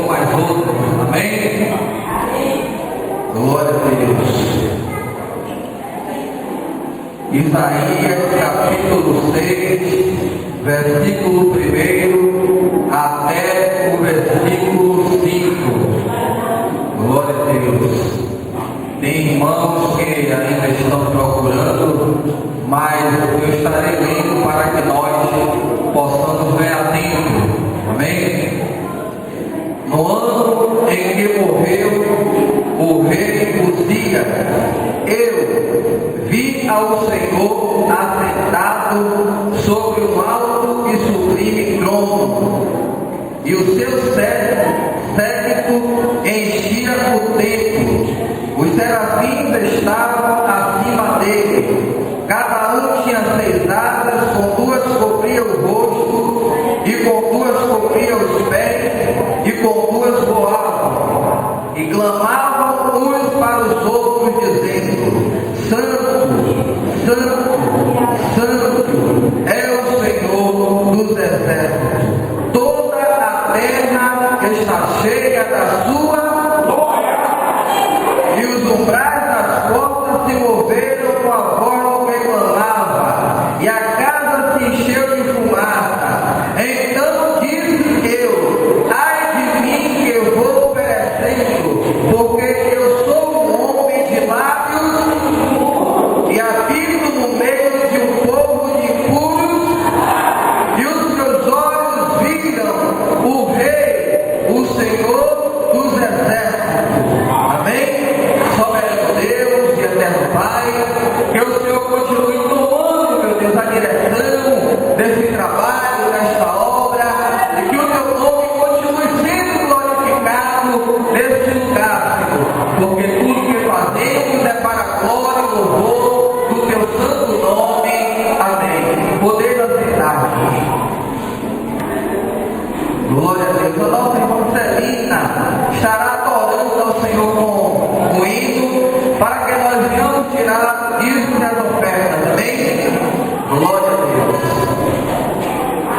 mais outras. Amém? Glória a Deus. Isaías capítulo 6, versículo 1 até o versículo 5. Glória a Deus. Tem irmãos que ainda estão procurando, mas eu estarei lendo para que nós possamos ver a tempo. Amém? No ano em que morreu o rei Uzias, eu vi ao Senhor assentado sobre um alto e sublime trono, e o seu séquito enchia o templo. Os serafins estavam acima dele, cada um tinha 6 asas, com 2 cobria o rosto, e com 2 cobria os pés, e com 2 voavam, e clamavam uns para os outros, dizendo: Santo, Santo, Santo é o Senhor dos exércitos, toda a terra está cheia da sua glória. E os umbrais das portas se moveram com a voz que clamava, e a casa se encheu de fumaça. Então disse eu: ai de mim, que eu vou perecendo, porque eu sou um homem de lábios e habito no meio de um povo de impuros, e os meus olhos viram o Rei, o Senhor dos exércitos. Amém? Soberano Deus e eterno Pai, que o Senhor continue tomando, meu Deus, a direção desse trabalho, desta obra, e que o teu nome continue sendo glorificado nesse lugar, Senhor, porque tudo que fazemos é para a glória e louvor do teu santo nome. Amém. Poder aceitar aqui. Glória a Deus. O nosso irmão Celina estará adorando ao Senhor com o hino, para que nós venhamos tirar isso das ofertas. Amém? Glória a Deus.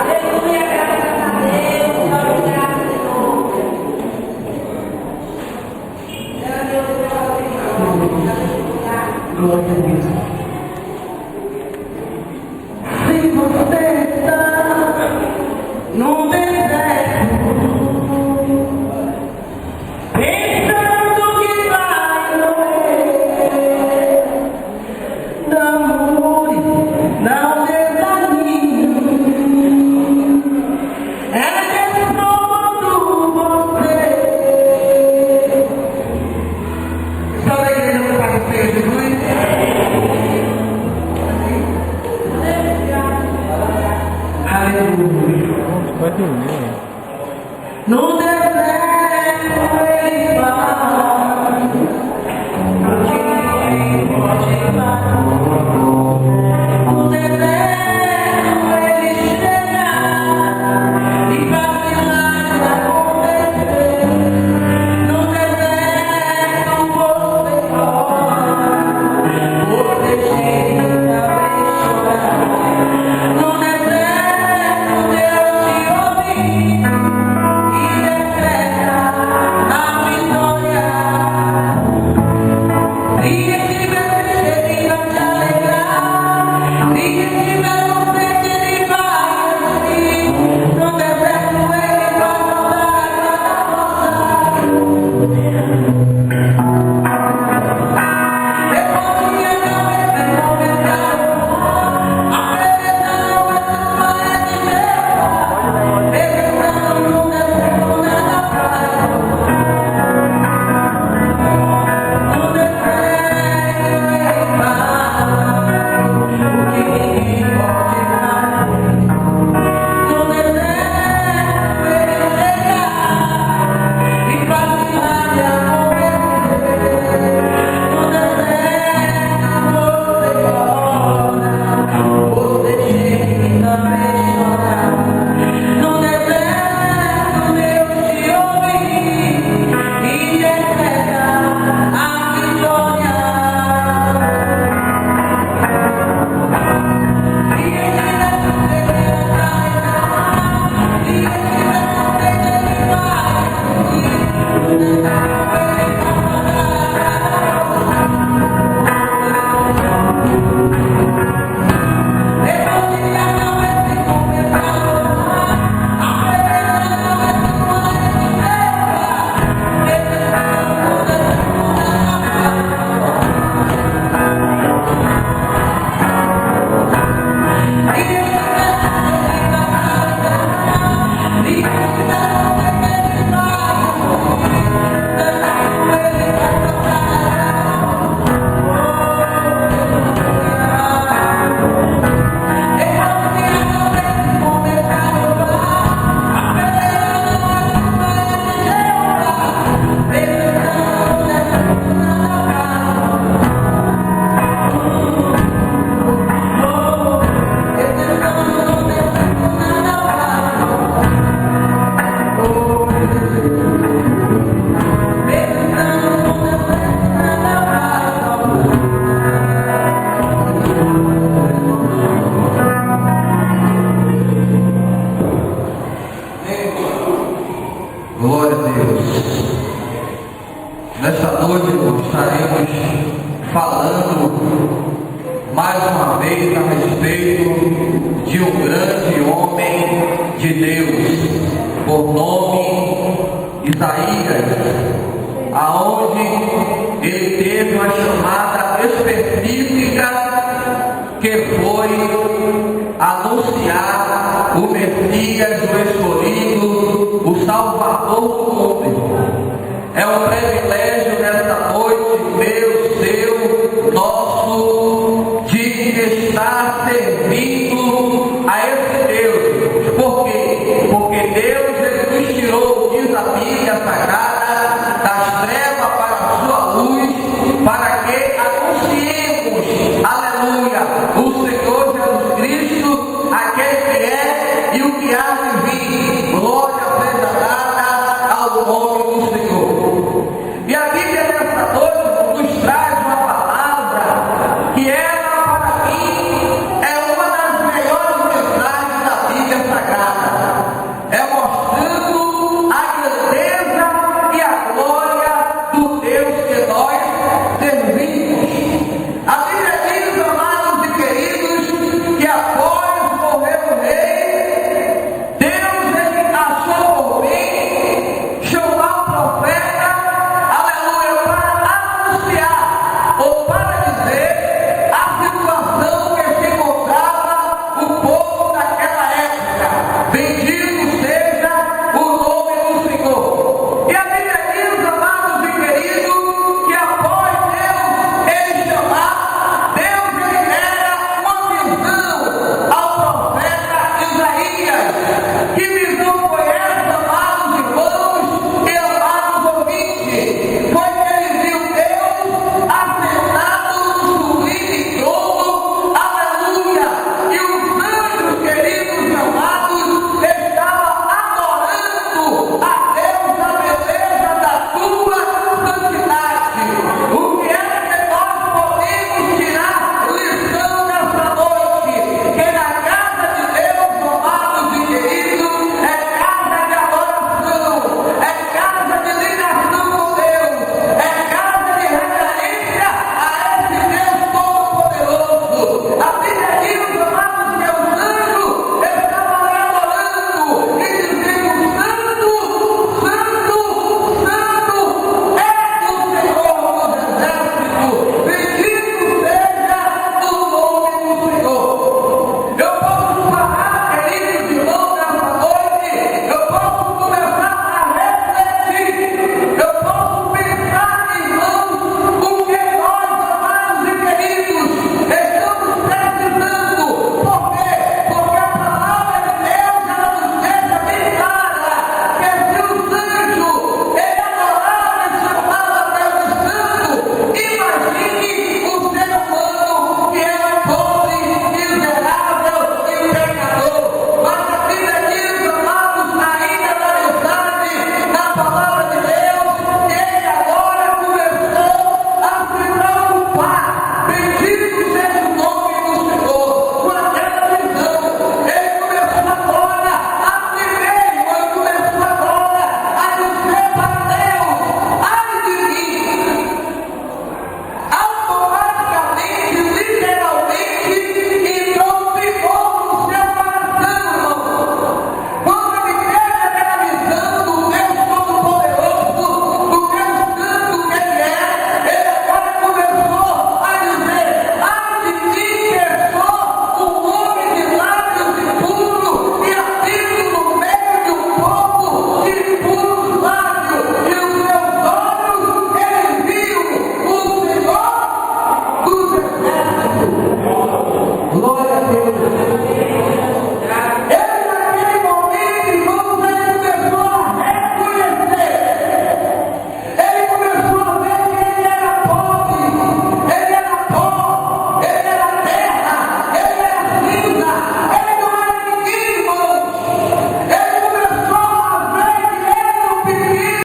Aleluia, graças a Deus, glória a Deus. Glória a Deus. Se você está no deserto, pensando que vai morrer, não more, não desanime. É pronto você. Só da igreja do Pai do Senhor Jesus. Aleluia. No deserto ele vai, no deserto ele chega, e para milagres acontecer. No deserto você pode, você chega a chorar. No deserto Deus te ouve, e falando mais uma vez a respeito de um grande homem de Deus, por nome Isaías, aonde ele teve uma chamada